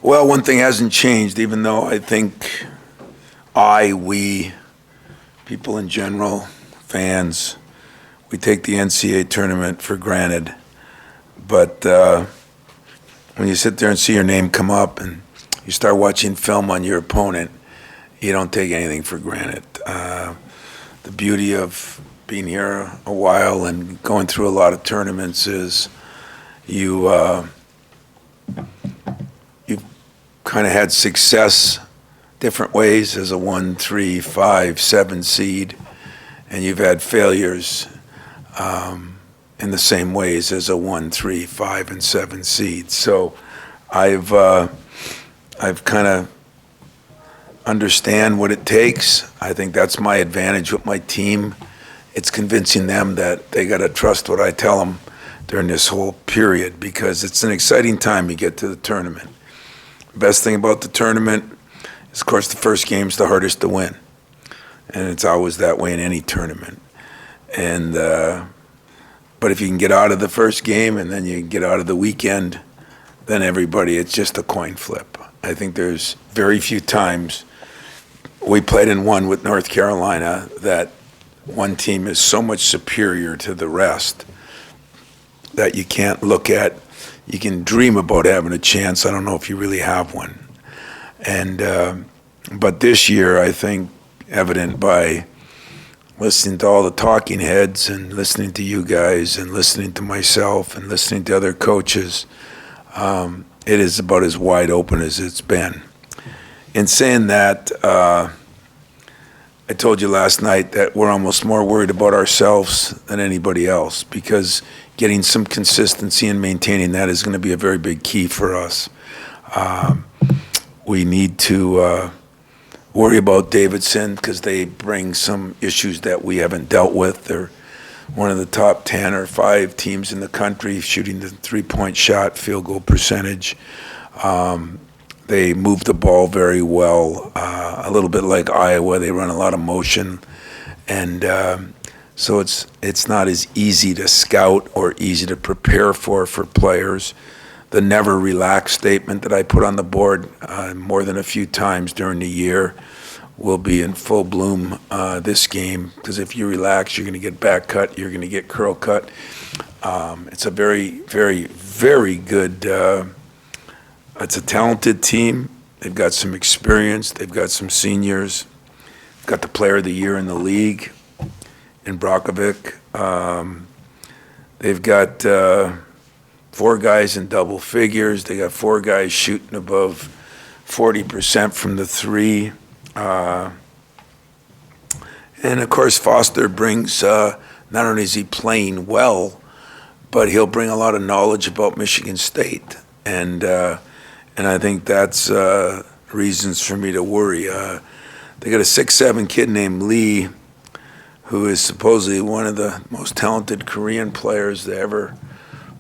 Well, one thing hasn't changed, even though I think we, people in general, fans, we take the NCAA tournament for granted. But when you sit there and see your name come up and you start watching film on your opponent, you don't take anything for granted. The beauty of being here a while and going through a lot of tournaments is you've kind of had success different ways as a 1, 3, 5, 7 seed, and you've had failures in the same ways as a 1, 3, 5, and 7 seed. So I've kind of understand what it takes. I think that's my advantage with my team. It's convincing them that they got to trust what I tell them during this whole period, because it's an exciting time you get to the tournament. Best thing about the tournament is, of course, the first game's the hardest to win, and it's always that way in any tournament. And but if you can get out of the first game and then you get out of the weekend, then everybody, it's just a coin flip. I think there's very few times we played in one with North Carolina that one team is so much superior to the rest that you can't look at. You can dream about having a chance. I don't know if you really have one. And but this year, I think, evident by listening to all the talking heads and listening to you guys and listening to myself and listening to other coaches, it is about as wide open as it's been. In saying that, I told you last night that we're almost more worried about ourselves than anybody else, because getting some consistency and maintaining that is going to be a very big key for us. We need to worry about Davidson because they bring some issues that we haven't dealt with. They're one of the top 10 or 5 teams in the country shooting the three-point shot, field goal percentage. They move the ball very well, a little bit like Iowa. They run a lot of motion, and so it's not as easy to scout or easy to prepare for players. The never relax statement that I put on the board more than a few times during the year will be in full bloom this game, because if you relax, you're going to get back cut, you're going to get curl cut. It's a very, very, very good, it's a talented team. They've got some experience. They've got some seniors. They've got the player of the year in the league in Brockovic. They've got 4 guys in double figures. They got 4 guys shooting above 40% from the 3. And of course, Foster brings, not only is he playing well, but he'll bring a lot of knowledge about Michigan State. And I think that's reasons for me to worry. They got a 6'7" kid named Lee, who is supposedly one of the most talented Korean players to ever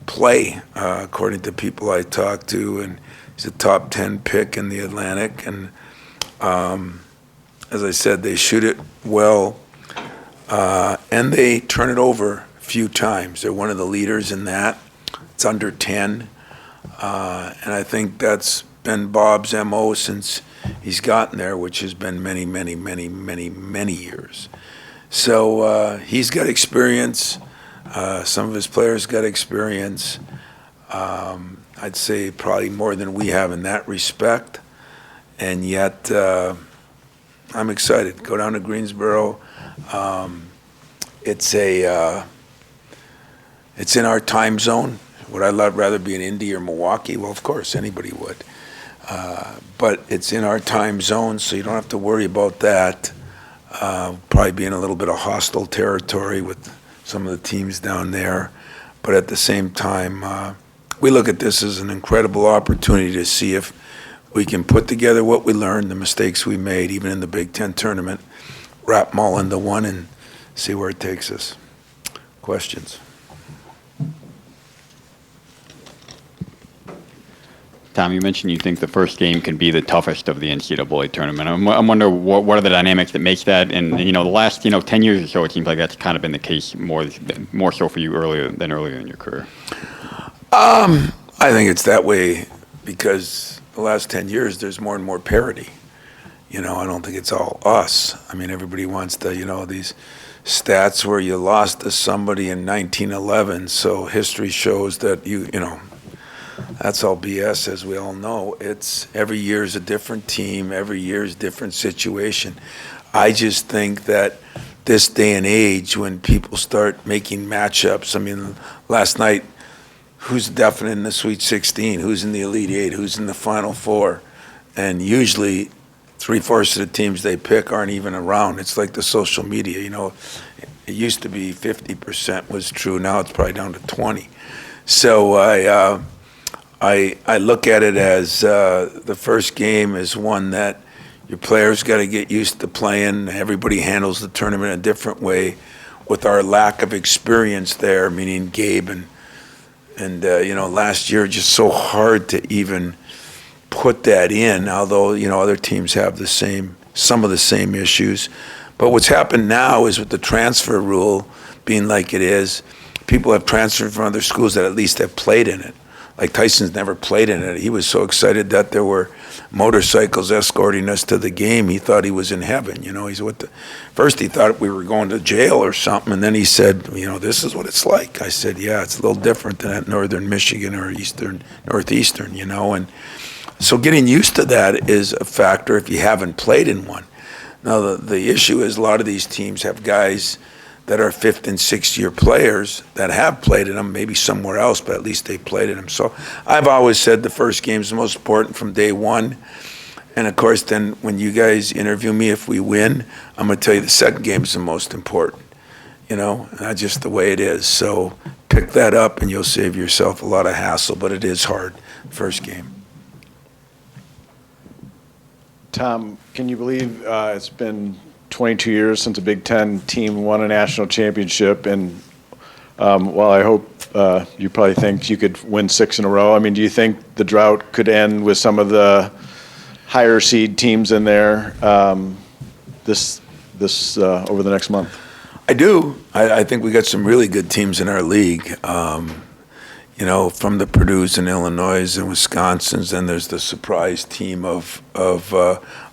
play, according to people I talked to, and he's a top 10 pick in the Atlantic. And as I said, they shoot it well, and they turn it over a few times. They're one of the leaders in that. It's under 10, and I think that's been Bob's MO since he's gotten there, which has been many, many, many, many, many years. So he's got experience. Some of his players got experience. I'd say probably more than we have in that respect. And yet, I'm excited. Go down to Greensboro. It's in our time zone. Would I rather be in Indy or Milwaukee? Well, of course, anybody would. But it's in our time zone, so you don't have to worry about that. Probably be in a little bit of hostile territory with some of the teams down there. But at the same time, we look at this as an incredible opportunity to see if we can put together what we learned, the mistakes we made, even in the Big Ten tournament, wrap them all into one and see where it takes us. Questions? Tom, you mentioned you think the first game can be the toughest of the NCAA tournament. I'm wondering what are the dynamics that makes that? And the last 10 years or so, it seems like that's kind of been the case more so for you earlier in your career. I think it's that way because the last 10 years there's more and more parity. I don't think it's all us. I mean, everybody wants to, these stats where you lost to somebody in 1911. So history shows that that's all BS, as we all know. It's every year is a different team. Every year is a different situation. I just think that this day and age, when people start making matchups, I mean, last night, who's definite in the Sweet 16? Who's in the Elite Eight? Who's in the Final Four? And usually, 3/4 of the teams they pick aren't even around. It's like the social media, It used to be 50% was true. Now it's probably down to 20. So I look at it as the first game is one that your players got to get used to playing. Everybody handles the tournament a different way. With our lack of experience there, meaning Gabe and last year, just so hard to even put that in, although, other teams have some of the same issues. But what's happened now is with the transfer rule being like it is, people have transferred from other schools that at least have played in it. Like Tyson's never played in it. He was so excited that there were motorcycles escorting us to the game. He thought he was in heaven. First he thought we were going to jail or something, and then he said, this is what it's like. I said, yeah, it's a little different than at Northern Michigan or Northeastern, and so getting used to that is a factor if you haven't played in one. Now, the issue is a lot of these teams have guys that are 5th and 6th year players that have played in them, maybe somewhere else, but at least they played in them. So I've always said the first game is the most important from day one. And of course, then when you guys interview me, if we win, I'm going to tell you the second game is the most important. That's just the way it is. So pick that up and you'll save yourself a lot of hassle, but it is hard, first game. Tom, can you believe it's been 22 years since a Big Ten team won a national championship? And while I hope you probably think you could win 6 in a row, I mean, do you think the drought could end with some of the higher seed teams in there this over the next month? I do. I think we got some really good teams in our league. From the Purdue's and Illinois and Wisconsin's, and there's the surprise team of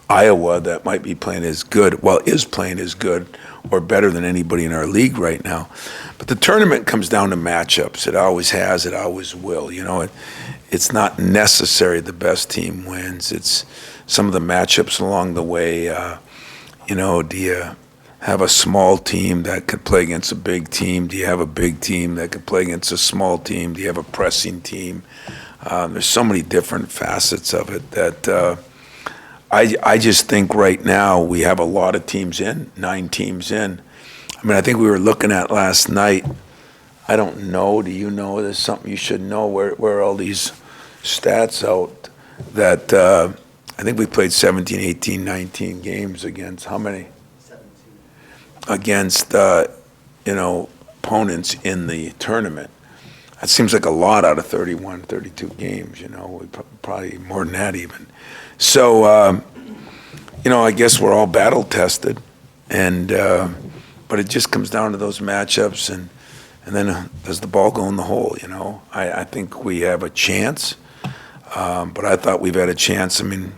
Iowa that might be playing as good, is playing as good or better than anybody in our league right now. But the tournament comes down to matchups. It always has. It always will. It's not necessary the best team wins. It's some of the matchups along the way. Do you have a small team that could play against a big team? Do you have a big team that could play against a small team? Do you have a pressing team? There's so many different facets of it that I just think right now we have a lot of teams in, 9 teams in. I mean, I think we were looking at last night. I don't know. Do you know? There's something you should know where all these stats out that I think we played 17, 18, 19 games against how many? Against opponents in the tournament. That seems like a lot out of 31, 32 games, probably more than that even. So, I guess we're all battle tested, and but it just comes down to those matchups, and then does the ball go in the hole? I think we have a chance, but I thought we've had a chance. I mean,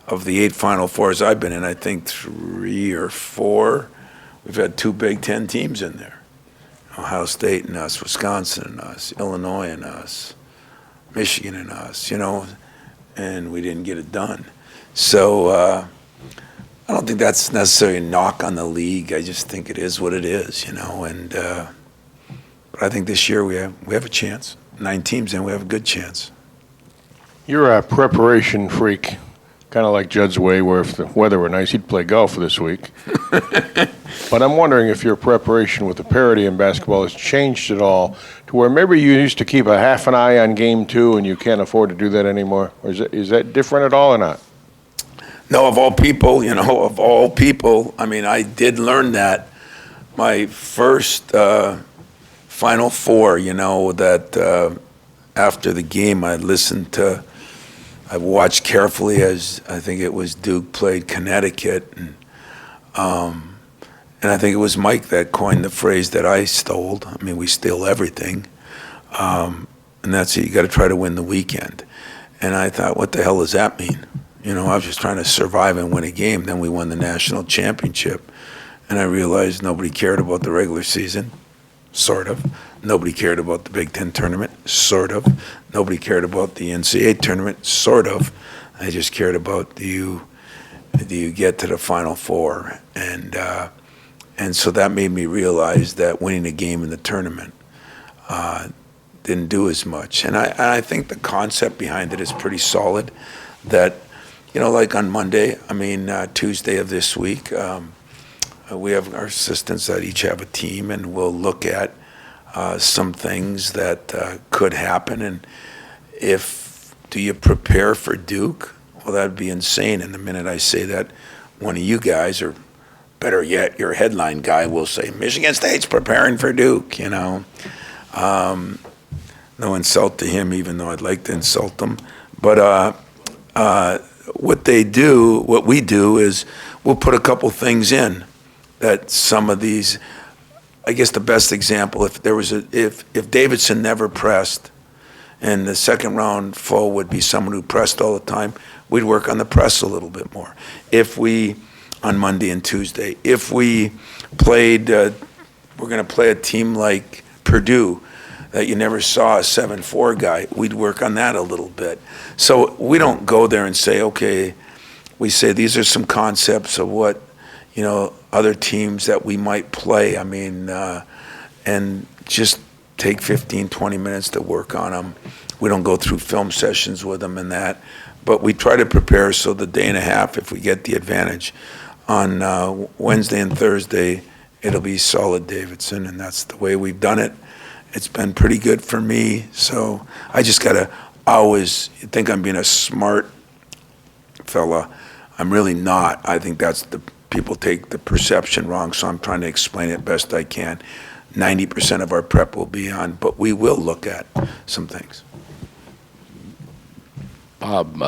of the 8 Final Fours I've been in, I think 3 or 4. We've had 2 Big Ten teams in there. Ohio State and us, Wisconsin and us, Illinois and us, Michigan and us, and we didn't get it done. So I don't think that's necessarily a knock on the league. I just think it is what it is, and but I think this year we have a chance. 9 teams in, we have a good chance. You're a preparation freak, kind of like Judd's way, where if the weather were nice, he'd play golf this week. But I'm wondering if your preparation with the parity in basketball has changed at all to where maybe you used to keep a half an eye on game 2 and you can't afford to do that anymore? Or is that different at all or not? No, of all people, I mean, I did learn that my first Final Four, that after the game I listened to I've watched carefully as I think it was Duke played Connecticut, and I think it was Mike that coined the phrase that I stole. I mean, we steal everything, and that's it. You got to try to win the weekend. And I thought, what the hell does that mean? You know, I was just trying to survive and win a game. Then we won the national championship, and I realized nobody cared about the regular season, sort of. Nobody cared about the Big Ten tournament, sort of. Nobody cared about the NCAA tournament, sort of. I just cared about do you get to the Final Four, and so that made me realize that winning a game in the tournament didn't do as much. And I think the concept behind it is pretty solid. That, you know, like on Monday, I mean Tuesday of this week, we have our assistants that each have a team, and we'll look at some things that could happen. And do you prepare for Duke? Well, that'd be insane. And the minute I say that, one of you guys, or better yet, your headline guy will say, Michigan State's preparing for Duke, you know. No insult to him, even though I'd like to insult him. But what we do is we'll put a couple things in that some of these, I guess the best example, if Davidson never pressed and the second round foe would be someone who pressed all the time, we'd work on the press a little bit more. If we, on Monday and Tuesday, if we played, we're going to play a team like Purdue that you never saw a 7-4 guy, we'd work on that a little bit. So we don't go there and say, okay, we say these are some concepts of what, you know, other teams that we might play. I mean, and just take 15, 20 minutes to work on them. We don't go through film sessions with them and that, but we try to prepare so the day and a half, if we get the advantage, on Wednesday and Thursday, it'll be solid Davidson, and that's the way we've done it. It's been pretty good for me, so I just got to always think I'm being a smart fella. I'm really not. I think that's people take the perception wrong, so I'm trying to explain it best I can. 90% of our prep will be on, but we will look at some things. Bob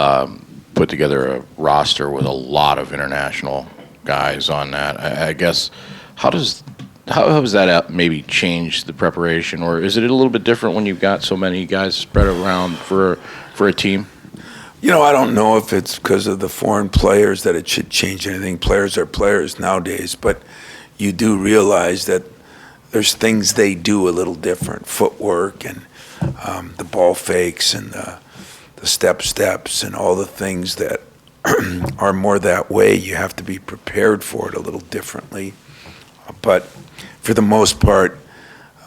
put together a roster with a lot of international guys on that. I guess, how has that maybe changed the preparation, or is it a little bit different when you've got so many guys spread around for a team? You know, I don't know if it's because of the foreign players that it should change anything. Players are players nowadays, but you do realize that there's things they do a little different, footwork and the ball fakes and the steps and all the things that are more that way. You have to be prepared for it a little differently. But for the most part,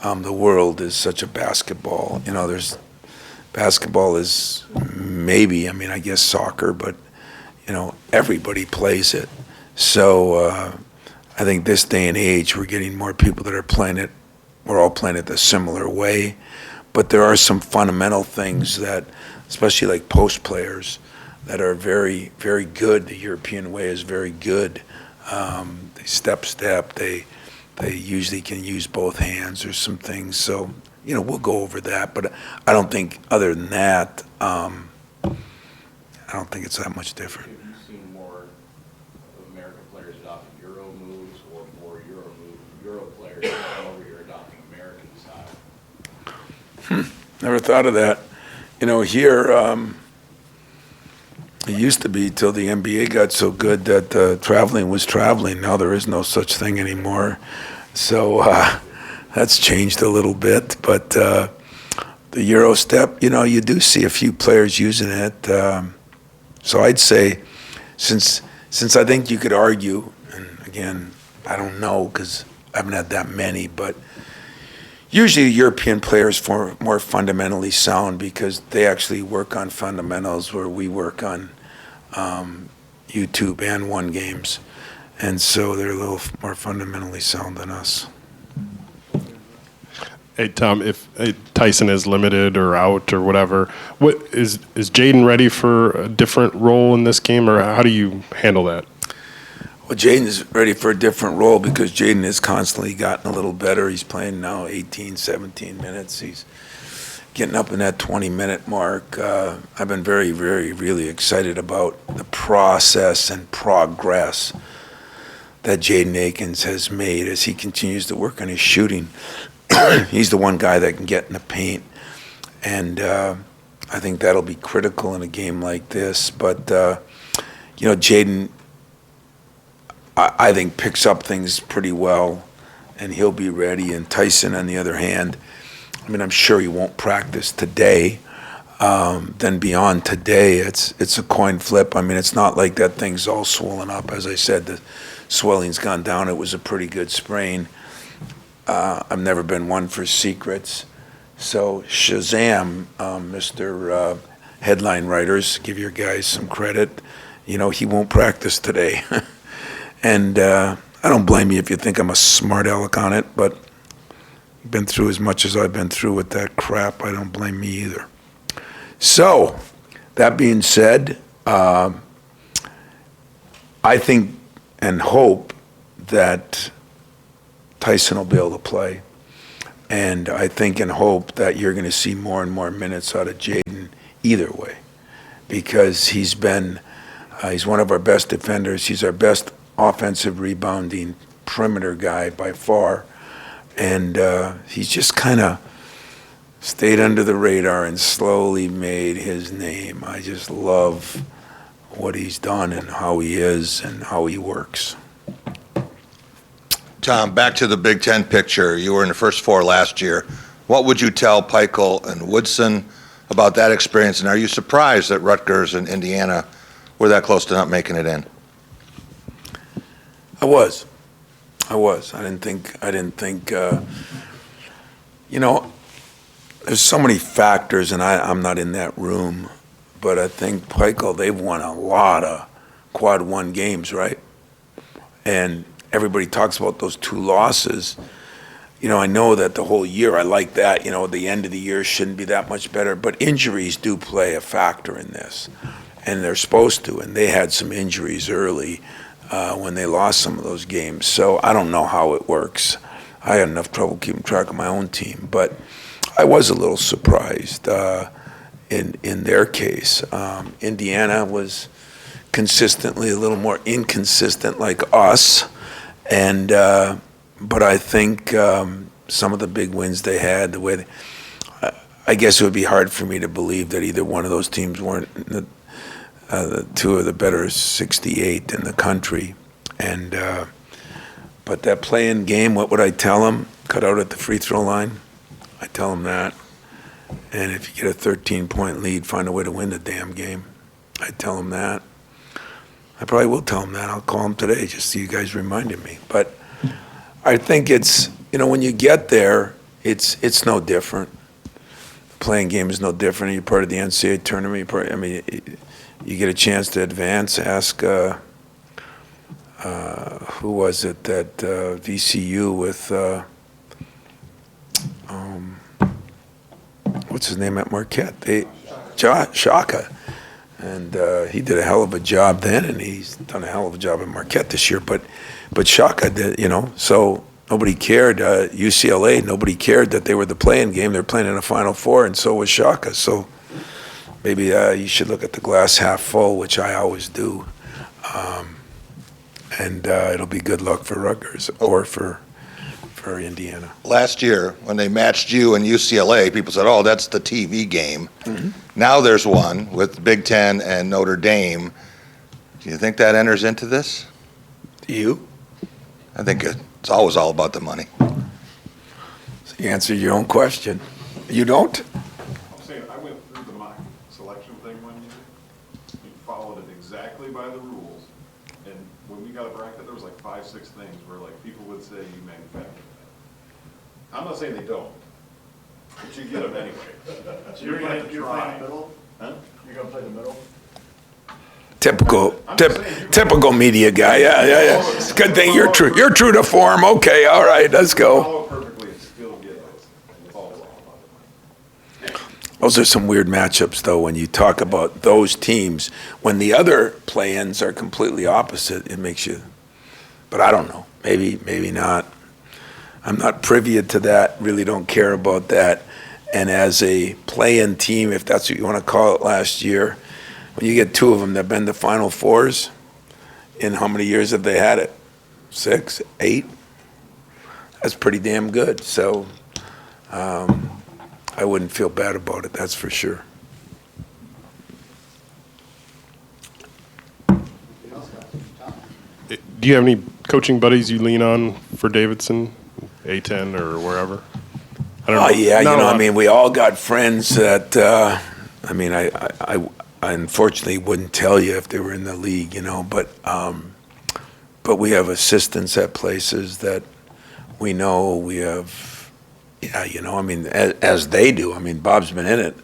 the world is such a basketball. You know, basketball is maybe, I mean, I guess soccer, but, you know, everybody plays it. So I think this day and age, we're getting more people that are playing it. We're all playing it the similar way. But there are some fundamental things that, especially like post players, that are very, very good. The European way is very good. They step. They usually can use both hands or some things. So, you know, we'll go over that. But I don't think, other than that, I don't think it's that much different. Have you seen more of American players adopting Euro moves, or more Euro players over here adopting American style? Never thought of that. You know, here, it used to be till the NBA got so good that traveling was traveling. Now there is no such thing anymore. So that's changed a little bit. But the Euro step, you know, you do see a few players using it. So I'd say, since I think you could argue, and again, I don't know because I haven't had that many, but usually European players are more fundamentally sound because they actually work on fundamentals where we work on YouTube and one games. And so they're a little more fundamentally sound than us. Hey, Tom, if Tyson is limited or out or whatever, what is Jaden ready for a different role in this game, or how do you handle that? Well, Jaden's ready for a different role because Jaden has constantly gotten a little better. He's playing now 18, 17 minutes. He's getting up in that 20-minute mark. I've been very, very, really excited about the process and progress that Jaden Akins has made as he continues to work on his shooting. He's the one guy that can get in the paint, and I think that'll be critical in a game like this. But, Jaden, I think, picks up things pretty well, and he'll be ready. And Tyson, on the other hand, I mean, I'm sure he won't practice today. Then beyond today, it's a coin flip. I mean, it's not like that thing's all swollen up. As I said, the swelling's gone down. It was a pretty good sprain. I've never been one for secrets. So Shazam, Mr. Headline writers, give your guys some credit. He won't practice today. And I don't blame you if you think I'm a smart aleck on it, but been through as much as I've been through with that crap. I don't blame me either. So, that being said, I think and hope that Tyson will be able to play. And I think and hope that you're going to see more and more minutes out of Jaden either way, because he's one of our best defenders. He's our best offensive rebounding perimeter guy by far. And he's just kind of stayed under the radar and slowly made his name. I just love what he's done and how he is and how he works. Tom, back to the Big Ten picture. You were in the first four last year. What would you tell Peichel and Woodson about that experience? And are you surprised that Rutgers and Indiana were that close to not making it in? I was. I didn't think, there's so many factors, and I'm not in that room, but I think Peichel, they've won a lot of quad one games, right? And everybody talks about those two losses. I know that the whole year, I like that, the end of the year shouldn't be that much better, but injuries do play a factor in this, and they're supposed to, and they had some injuries early when they lost some of those games. So I don't know how it works. I had enough trouble keeping track of my own team, but I was a little surprised in their case. Indiana was consistently a little more inconsistent like us, and but I think some of the big wins they had, I guess it would be hard for me to believe that either one of those teams weren't the two of the better 68 in the country. And but that play-in game, what would I tell them? Cut out at the free throw line. I tell them that. And if you get a 13-point lead, find a way to win the damn game. I tell them that. I probably will tell them that. I'll call them today just so you guys reminded me. But I think it's, when you get there, it's no different. The playing game is no different. You're part of the NCAA tournament. You get a chance to advance. Ask, who was it that VCU with, what's his name at Marquette? Shaka. And he did a hell of a job then, and he's done a hell of a job at Marquette this year. But Shaka did, so nobody cared. UCLA, nobody cared that they were the play-in game. They're playing in a Final Four, and so was Shaka. So maybe you should look at the glass half full, which I always do. And it'll be good luck for Rutgers or for Indiana. Last year, when they matched you and UCLA, people said, oh, that's the TV game. Mm-hmm. Now there's one with Big Ten and Notre Dame. Do you think that enters into this? Do you? I think it's always all about the money. So you answered your own question. You don't? I'm saying I went through the mock selection thing one year. We followed it exactly by the rules. And when we got a bracket, there was like 5, 6 things where like people would say you manufactured that. I'm not saying they don't, but you get them anyway. So you're going to have to try. the middle? Huh? You're going to play the middle? Typical media guy. Yeah. It's a good thing you're true. You're true to form. Okay, all right, let's go. Follow it perfectly and still get those. It's all about the money. Those are some weird matchups, though, when you talk about those teams. When the other play-ins are completely opposite, it makes you, but I don't know. Maybe not. I'm not privy to that, really don't care about that. And as a play-in team, if that's what you want to call it, last year, when you get two of them that have been to Final Fours, in how many years have they had it? 6, 8? That's pretty damn good. So I wouldn't feel bad about it, that's for sure. Do you have any coaching buddies you lean on for Davidson, A10 or wherever? I don't know. Oh, yeah, Not a lot. I mean, we all got friends that, I mean, I unfortunately wouldn't tell you if they were in the league, but we have assistants at places that we know. We have, I mean, as they do. I mean, Bob's been in it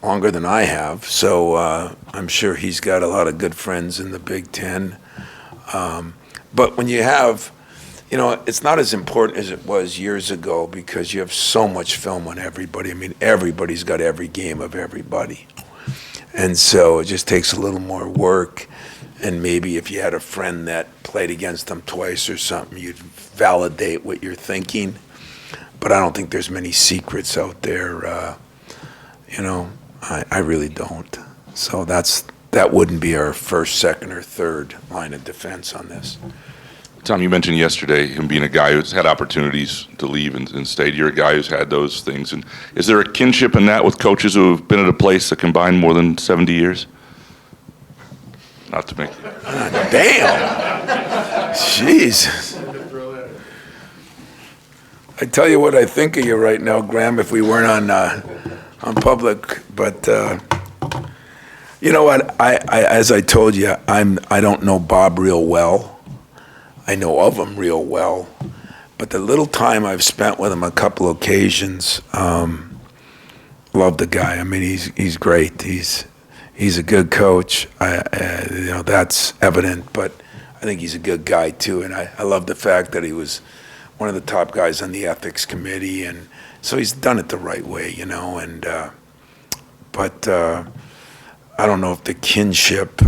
longer than I have, so I'm sure he's got a lot of good friends in the Big Ten. But when you have, it's not as important as it was years ago because you have so much film on everybody. I mean, everybody's got every game of everybody. And so it just takes a little more work. And maybe if you had a friend that played against them twice or something, you'd validate what you're thinking. But I don't think there's many secrets out there. I really don't. So that wouldn't be our first, second, or third line of defense on this. Tom, you mentioned yesterday him being a guy who's had opportunities to leave and stayed. You're a guy who's had those things. And is there a kinship in that with coaches who have been at a place that combined more than 70 years? Not to make you. Damn. Jeez. I tell you what I think of you right now, Graham, if we weren't on public. But you know what? I as I told you, I don't know Bob real well. I know of him real well, but the little time I've spent with him a couple occasions, love the guy. I mean, he's great. He's a good coach. That's evident, but I think he's a good guy too. And I love the fact that he was one of the top guys on the ethics committee, and so he's done it the right way, And but I don't know if the kinship.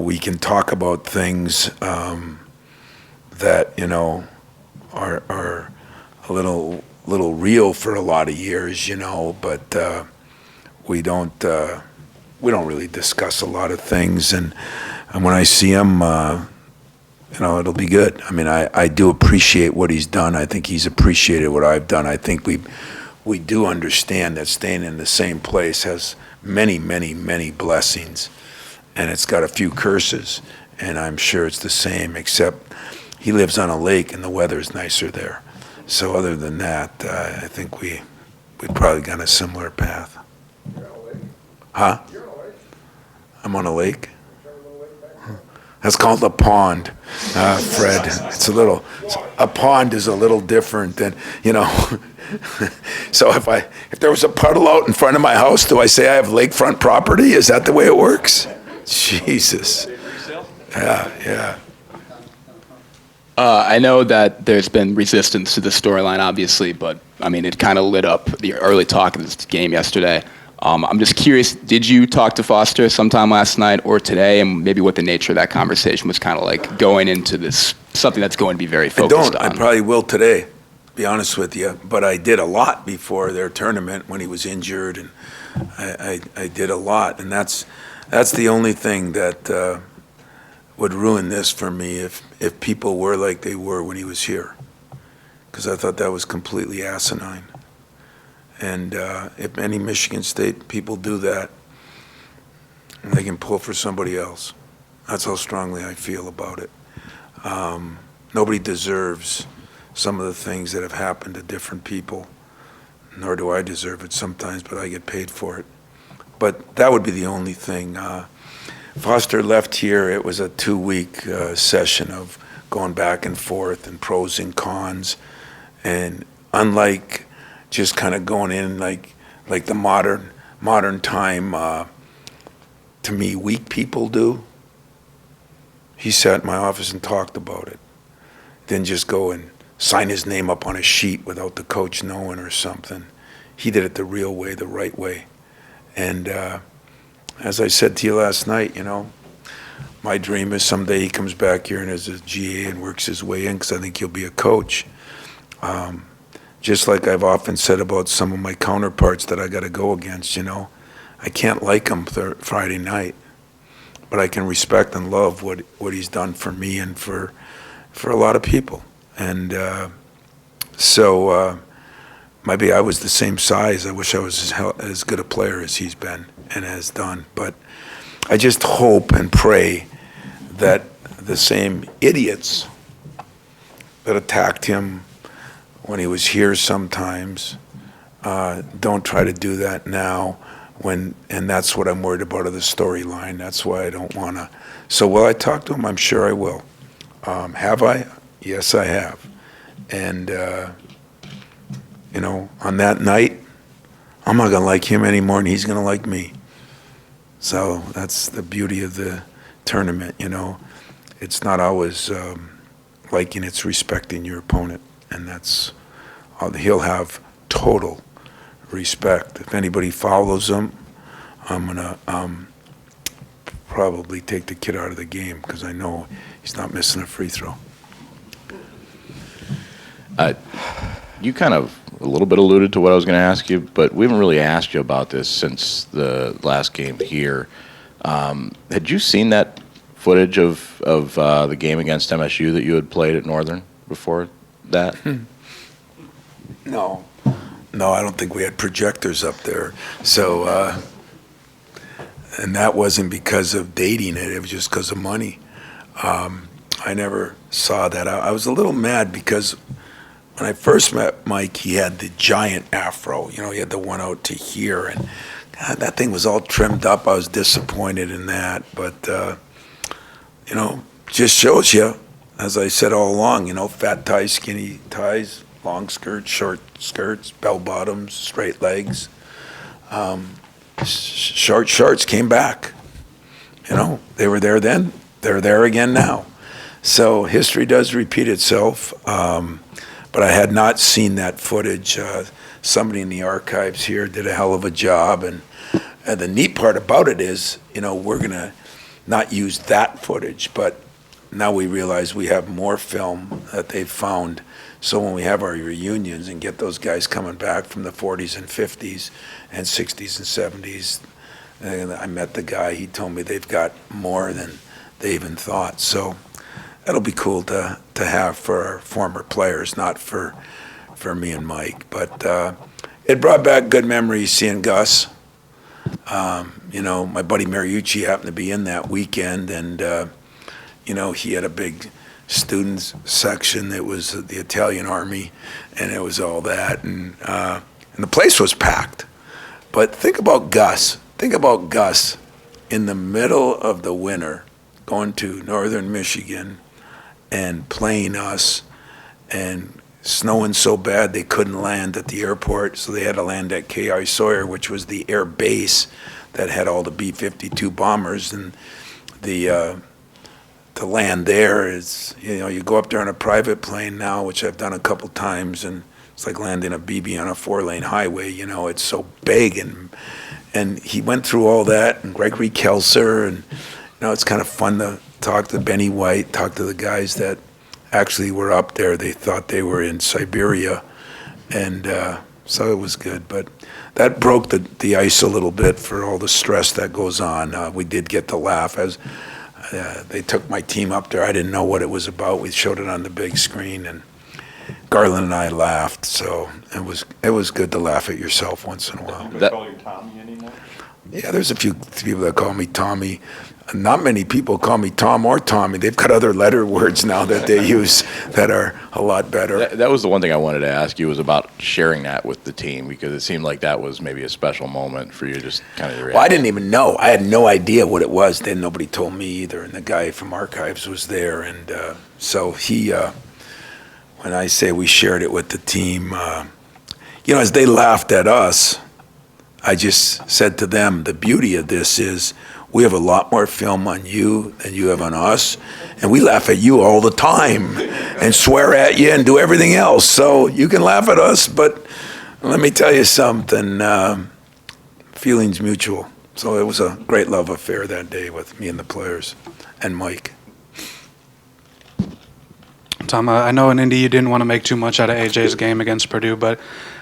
We can talk about things that are a little real for a lot of years, but we don't really discuss a lot of things. And when I see him, it'll be good. I mean, I do appreciate what he's done. I think he's appreciated what I've done. I think we do understand that staying in the same place has many, many, many blessings. And it's got a few curses, and I'm sure it's the same, except he lives on a lake and the weather's nicer there. So other than that, I think we've probably gone a similar path. You're on a lake? Huh? You're on a lake? I'm on a lake? That's called a pond, Fred. A pond is a little different than, So if there was a puddle out in front of my house, do I say I have lakefront property? Is that the way it works? Jesus. Yeah. I know that there's been resistance to the storyline, obviously, but I mean, it kind of lit up the early talk of this game yesterday. I'm just curious, did you talk to Foster sometime last night or today, and maybe what the nature of that conversation was kind of like going into this, something that's going to be very focused on? I probably will today, be honest with you, but I did a lot before their tournament when he was injured, and I did a lot, and that's the only thing that would ruin this for me if people were like they were when he was here, because I thought that was completely asinine. And if any Michigan State people do that, they can pull for somebody else. That's how strongly I feel about it. Nobody deserves some of the things that have happened to different people, nor do I deserve it sometimes, but I get paid for it. But that would be the only thing. Foster left here, it was a 2-week session of going back and forth and pros and cons. And unlike just kind of going in like the modern time, to me, weak people do, he sat in my office and talked about it. Didn't just go and sign his name up on a sheet without the coach knowing or something. He did it the real way, the right way. And as I said to you last night, my dream is someday he comes back here and is a GA and works his way in, because I think he'll be a coach. just like I've often said about some of my counterparts that I got to go against, I can't like him Friday night, but I can respect and love what he's done for me and for a lot of people. And so maybe I was the same size. I wish I was as good a player as he's been and has done. But I just hope and pray that the same idiots that attacked him when he was here sometimes don't try to do that now. And that's what I'm worried about of the storyline. That's why I don't want to. So will I talk to him? I'm sure I will. Have I? Yes, I have. And, on that night, I'm not going to like him anymore, and he's going to like me. So that's the beauty of the tournament, It's not always liking, it's respecting your opponent. And that's, he'll have total respect. If anybody follows him, I'm going to probably take the kid out of the game because I know he's not missing a free throw. You kind of a little bit alluded to what I was going to ask you, but we haven't really asked you about this since the last game here. Had you seen that footage of the game against MSU that you had played at Northern before that? No, I don't think we had projectors up there. So, and that wasn't because of dating it. It was just because of money. I never saw that. I was a little mad because when I first met Mike, he had the giant afro. He had the one out to here, and God, that thing was all trimmed up. I was disappointed in that, but just shows you, as I said all along, fat ties, skinny ties, long skirts, short skirts, bell bottoms, straight legs. Short shorts came back. They were there then. They're there again now. So history does repeat itself. But I had not seen that footage. Somebody in the archives here did a hell of a job. And the neat part about it is, we're going to not use that footage, but now we realize we have more film that they've found. So when we have our reunions and get those guys coming back from the 40s and 50s and 60s and 70s, and I met the guy, he told me they've got more than they even thought. So that'll be cool to have for our former players, not for me and Mike. But it brought back good memories seeing Gus. My buddy Mariucci happened to be in that weekend, and he had a big students section that was the Italian Army, and it was all that, and the place was packed. But think about Gus. Think about Gus in the middle of the winter going to northern Michigan and playing us, and snowing so bad they couldn't land at the airport, so they had to land at K.I. Sawyer, which was the air base that had all the B-52 bombers. And to land there is, you go up there on a private plane now, which I've done a couple times, and it's like landing a BB on a 4-lane highway. It's so big, and he went through all that, and Gregory Kelser, and it's kind of fun to talk to Benny White, talk to the guys that actually were up there. They thought they were in Siberia, and so it was good. But that broke the ice a little bit for all the stress that goes on. We did get to laugh as they took my team up there. I didn't know what it was about. We showed it on the big screen, and Garland and I laughed. So it was good to laugh at yourself once in a while. Do they call you Tommy anymore? Yeah, there's a few people that call me Tommy. Not many people call me Tom or Tommy. They've got other letter words now that they use that are a lot better. That was the one thing I wanted to ask you was about sharing that with the team, because it seemed like that was maybe a special moment for you, just kind of the reaction. Well, I didn't even know. I had no idea what it was. Then nobody told me either, and the guy from Archives was there. And so he, when I say we shared it with the team, as they laughed at us, I just said to them, the beauty of this is we have a lot more film on you than you have on us, and we laugh at you all the time and swear at you and do everything else. So you can laugh at us, but let me tell you something, feelings mutual. So it was a great love affair that day with me and the players and Mike. Tom, I know in Indy you didn't want to make too much out of AJ's game against Purdue, but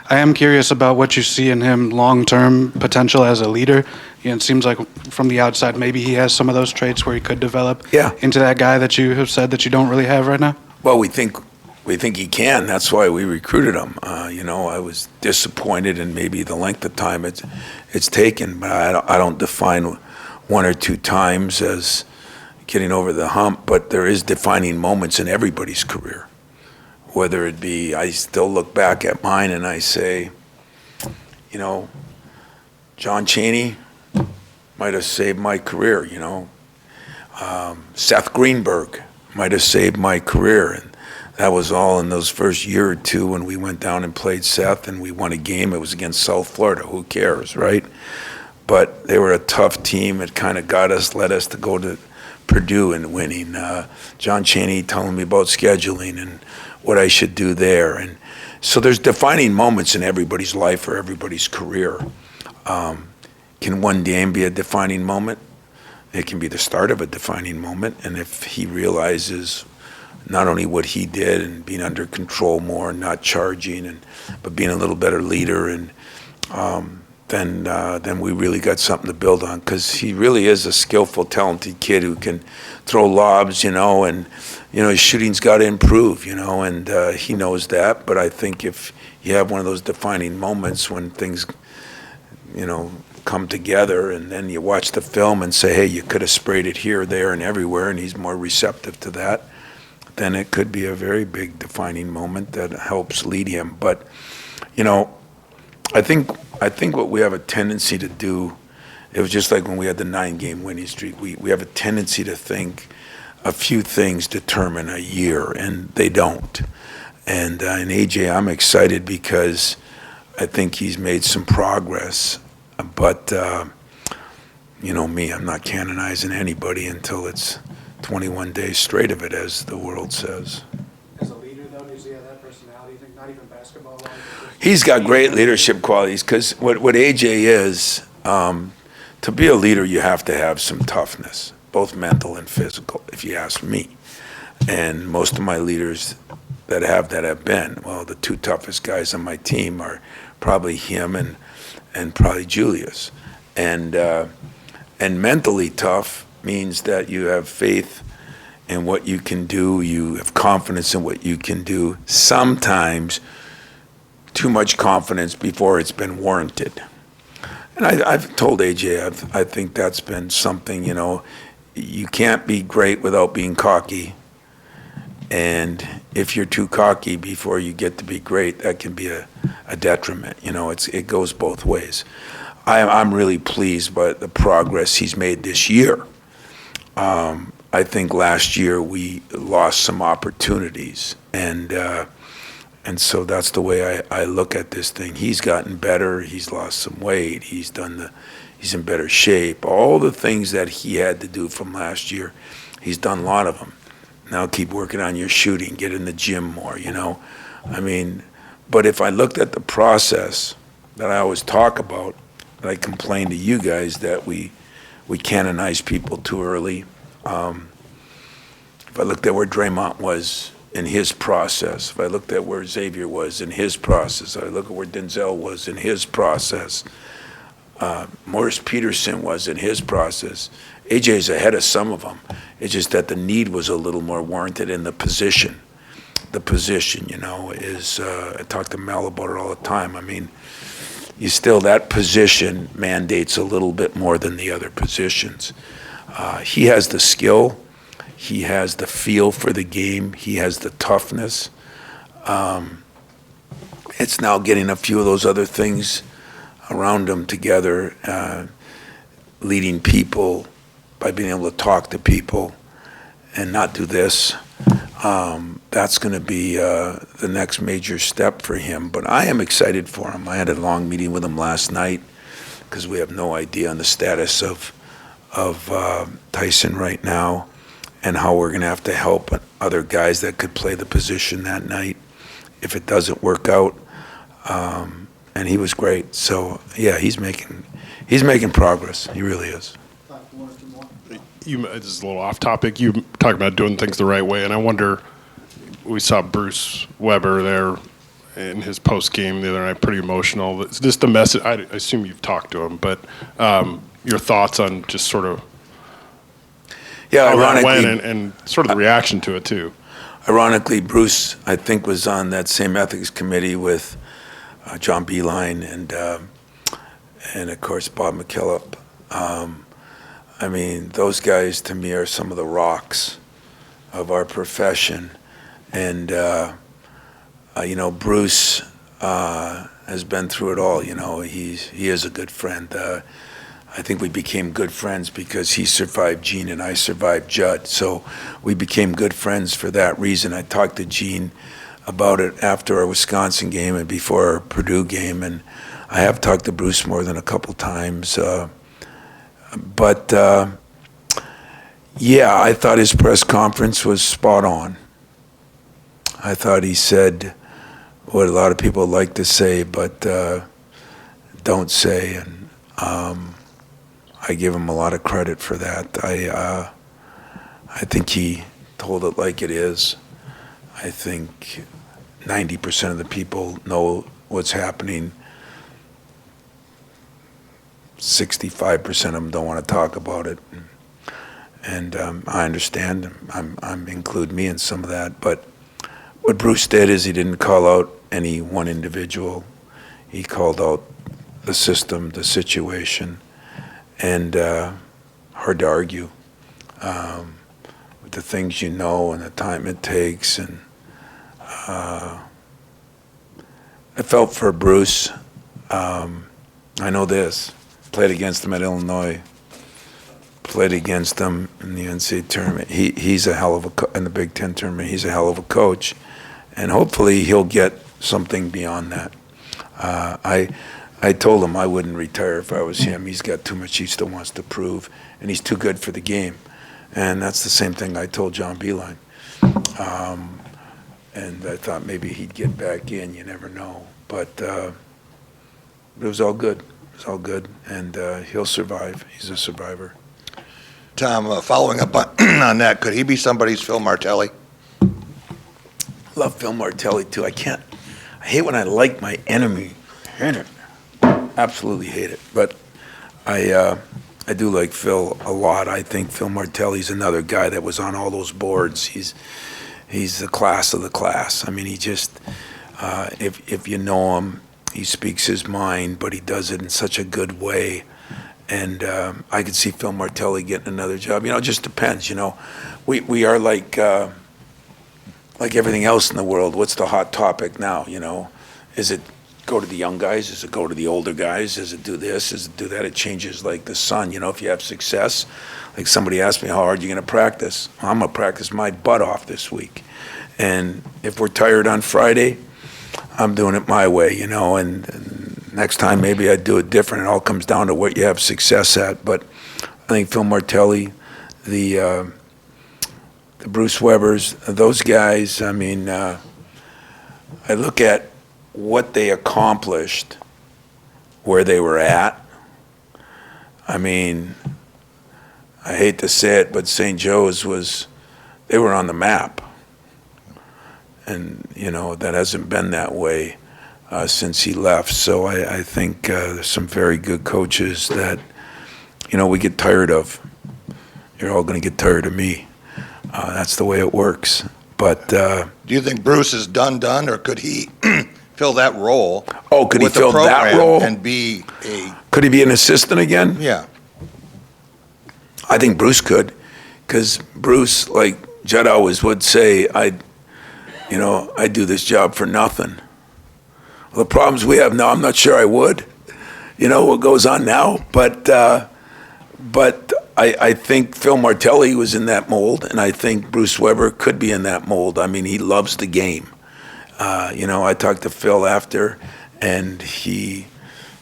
I am curious about what you see in him long-term potential as a leader. It seems like from the outside maybe he has some of those traits where he could develop into that guy that you have said that you don't really have right now. Well, we think he can. That's why we recruited him. I was disappointed in maybe the length of time it's taken, but I don't define one or two times as getting over the hump, but there is defining moments in everybody's career. Whether it be, I still look back at mine and I say, John Chaney might have saved my career, Seth Greenberg might have saved my career. And that was all in those first year or two when we went down and played Seth and we won a game. It was against South Florida. Who cares, right? But they were a tough team. It kind of led us to go to Purdue and winning. John Chaney telling me about scheduling and what I should do there. And so there's defining moments in everybody's life or everybody's career. Can one game be a defining moment? It can be the start of a defining moment. And if he realizes not only what he did and being under control more, not charging, but being a little better leader, and then we really got something to build on, because he really is a skillful, talented kid who can throw lobs, and his shooting's got to improve, and he knows that. But I think if you have one of those defining moments when things, come together, and then you watch the film and say, hey, you could have sprayed it here, there, and everywhere, and he's more receptive to that, then it could be a very big defining moment that helps lead him. But, I think what we have a tendency to do, it was just like when we had the 9-game winning streak, we have a tendency to think a few things determine a year, and they don't. And in AJ, I'm excited because I think he's made some progress. But, me, I'm not canonizing anybody until it's 21 days straight of it, as the world says. As a leader, though, does he have that personality? You think not even basketball? He's got great leadership qualities, because what AJ is, to be a leader, you have to have some toughness, both mental and physical, if you ask me. And most of my leaders that have been, well, the two toughest guys on my team are probably him and probably Julius. And mentally tough means that you have faith in what you can do, you have confidence in what you can do, sometimes too much confidence before it's been warranted. And I've told AJ, I think that's been something, you can't be great without being cocky. And if you're too cocky before you get to be great, that can be a detriment. It goes both ways. I'm really pleased by the progress he's made this year. I think last year we lost some opportunities, and so that's the way I look at this thing. He's gotten better. He's lost some weight. He's in better shape. All the things that he had to do from last year, he's done a lot of them. Now keep working on your shooting, get in the gym more, But if I looked at the process that I always talk about, that I complain to you guys that we canonize people too early. If I looked at where Draymond was in his process, if I looked at where Xavier was in his process, I look at where Denzel was in his process, Morris Peterson was in his process. AJ's ahead of some of them. It's just that the need was a little more warranted in the position. The position, is, I talk to Mel about it all the time. That position mandates a little bit more than the other positions. He has the skill. He has the feel for the game. He has the toughness. It's now getting a few of those other things around him together, leading people by being able to talk to people and not do this. That's going to be the next major step for him. But I am excited for him. I had a long meeting with him last night because we have no idea on the status of Tyson right now and how we're going to have to help other guys that could play the position that night if it doesn't work out. And he was great. So, yeah, he's making progress. He really is. This is a little off topic. You talk about doing things the right way, and I wonder, we saw Bruce Weber there in his post game the other night, pretty emotional. It's just a message. I assume you've talked to him, but your thoughts on just sort of Yeah, how that ironically, went and sort of the reaction to it too. Ironically, Bruce, I think, was on that same ethics committee with John Beeline and of course Bob McKillop. I mean, those guys to me are some of the rocks of our profession, and you know, Bruce has been through it all. You know, he is a good friend. I think we became good friends because he survived Gene and I survived Judd. So we became good friends for that reason. I talked to Gene about it after our Wisconsin game and before our Purdue game, and I have talked to Bruce more than a couple times. But yeah, I thought his press conference was spot on. I thought he said what a lot of people like to say, but don't say, and I give him a lot of credit for that. I think he told it like it is. I think 90% of the people know what's happening. 65% of them don't want to talk about it, and I understand. I'm include me in some of that, but what Bruce did is he didn't call out any one individual. He called out the system, the situation, and hard to argue with the things you know and the time it takes. And I felt for Bruce. I know this. Played against him at Illinois. Played against him in the NCAA tournament. He's a hell of a in the Big Ten tournament. He's a hell of a coach, and hopefully he'll get something beyond that. I told him I wouldn't retire if I was him. He's got too much he still wants to prove, and he's too good for the game. And that's the same thing I told John Beeline. And I thought maybe he'd get back in. You never know. But it was all good. It was all good, and he'll survive. He's a survivor. Tom, following up on that, could he be somebody's Phil Martelli? Love Phil Martelli too. I hate when I like my enemy. Hate it. Absolutely hate it. But I do like Phil a lot. I think Phil Martelli's another guy that was on all those boards. He's the class of the class. I mean, he just if you know him, he speaks his mind, but he does it in such a good way. And I could see Phil Martelli getting another job. You know, it just depends. You know, we are like everything else in the world. What's the hot topic now? You know, is it go to the young guys? Is it go to the older guys? Is it do this? Is it do that? It changes like the sun. You know, if you have success, like somebody asked me, how hard are you going to practice? Well, I'm going to practice my butt off this week. And if we're tired on Friday, I'm doing it my way, you know, and next time maybe I'd do it different. It all comes down to what you have success at. But I think Phil Martelli, the Bruce Webers, those guys, I mean, I look at what they accomplished, where they were at. I mean, I hate to say it, but St. Joe's they were on the map. And, you know, that hasn't been that way since he left. So I think there's some very good coaches that, you know, we get tired of. You're all going to get tired of me. That's the way it works. But do you think Bruce is done, or could he fill that role? Oh, could he with the fill that program role? and be a? Could he be an assistant again? Yeah. I think Bruce could, because Bruce, like Judd always would say, I do this job for nothing. Well, the problems we have now, I'm not sure I would. You know what goes on now, but I think Phil Martelli was in that mold, and I think Bruce Weber could be in that mold. I mean, he loves the game. You know, I talked to Phil after, and he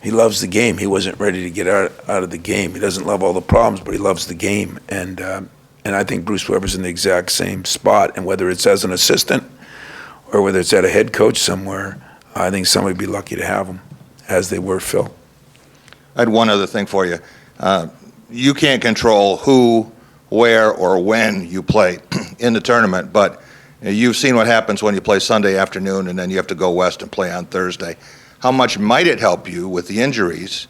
loves the game. He wasn't ready to get out of the game. He doesn't love all the problems, but he loves the game. And I think Bruce Weber's in the exact same spot. And whether it's as an assistant or whether it's at a head coach somewhere, I think somebody would be lucky to have him, as they were Phil. I had one other thing for you. You can't control who, where, or when you play in the tournament, but You've seen what happens when you play Sunday afternoon and then you have to go west and play on Thursday. How much might it help you with the injuries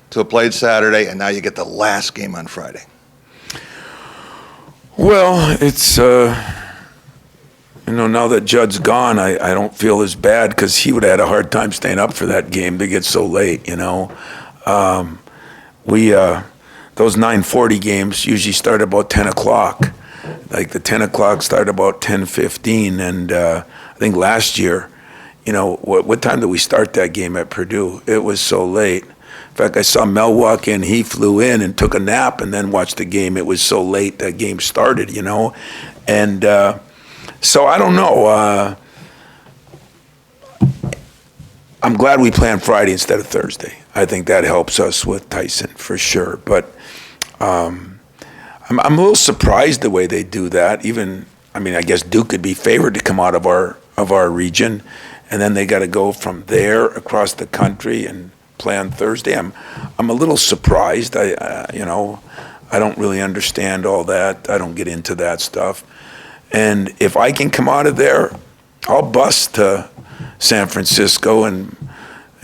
to have played Saturday and now you get the last game on Friday? Well, it's, now that Judd's gone, I don't feel as bad because he would have had a hard time staying up for that game. They get so late, Those 9:40 games usually start about 10 o'clock. Like the 10 o'clock start about 10:15, and I think last year, what time did we start that game at Purdue? It was so late. In fact, I saw Mel walk in, he flew in and took a nap and then watched the game. It was so late that game started, And so I don't know. I'm glad we play on Friday instead of Thursday. I think that helps us with Tyson for sure. But I'm a little surprised the way they do that. I guess Duke could be favored to come out of our region, and then they got to go from there across the country and play on Thursday. I'm a little surprised. I don't really understand all that. I don't get into that stuff. And if I can come out of there, I'll bus to San Francisco and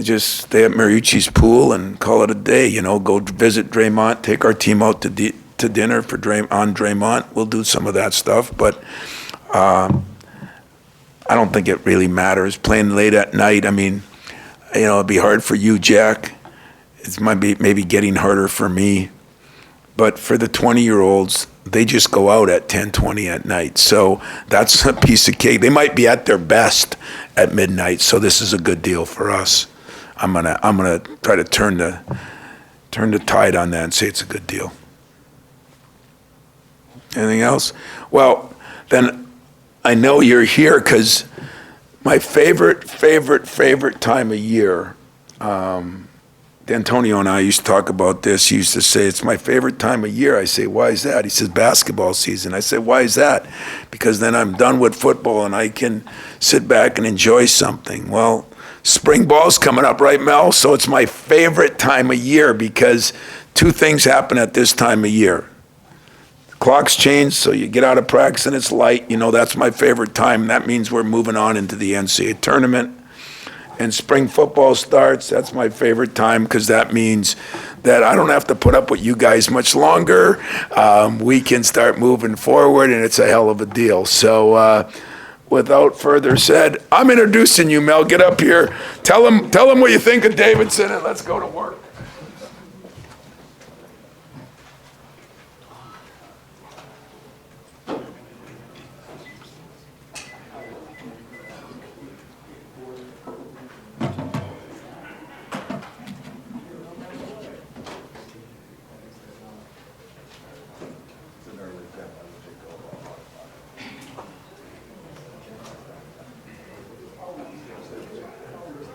just stay at Mariucci's pool and call it a day. Go visit Draymond, take our team out to dinner on Draymond. We'll do some of that stuff, but I don't think it really matters. Playing late at night, it'd be hard for you, Jack. It might be maybe getting harder for me. But for the 20-year-olds, they just go out at 10:20 at night. So that's a piece of cake. They might be at their best at midnight. So this is a good deal for us. I'm gonna try to turn the tide on that and say it's a good deal. Anything else? Well, then I know you're here because my favorite time of year, D'Antonio and I used to talk about this. He used to say, it's my favorite time of year. I say, why is that? He says, basketball season. I said, why is that? Because then I'm done with football and I can sit back and enjoy something. Well, spring ball's coming up, right, Mel? So it's my favorite time of year because two things happen at this time of year. Clocks change, so you get out of practice and it's light. That's my favorite time. That means we're moving on into the NCAA Tournament. And spring football starts. That's my favorite time because that means that I don't have to put up with you guys much longer. We can start moving forward, and it's a hell of a deal. So without further said, I'm introducing you, Mel. Get up here. Tell them what you think of Davidson, and let's go to work.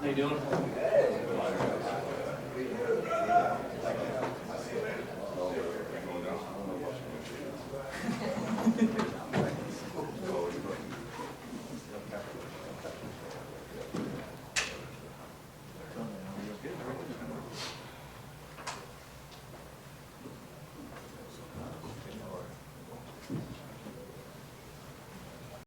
How you doing?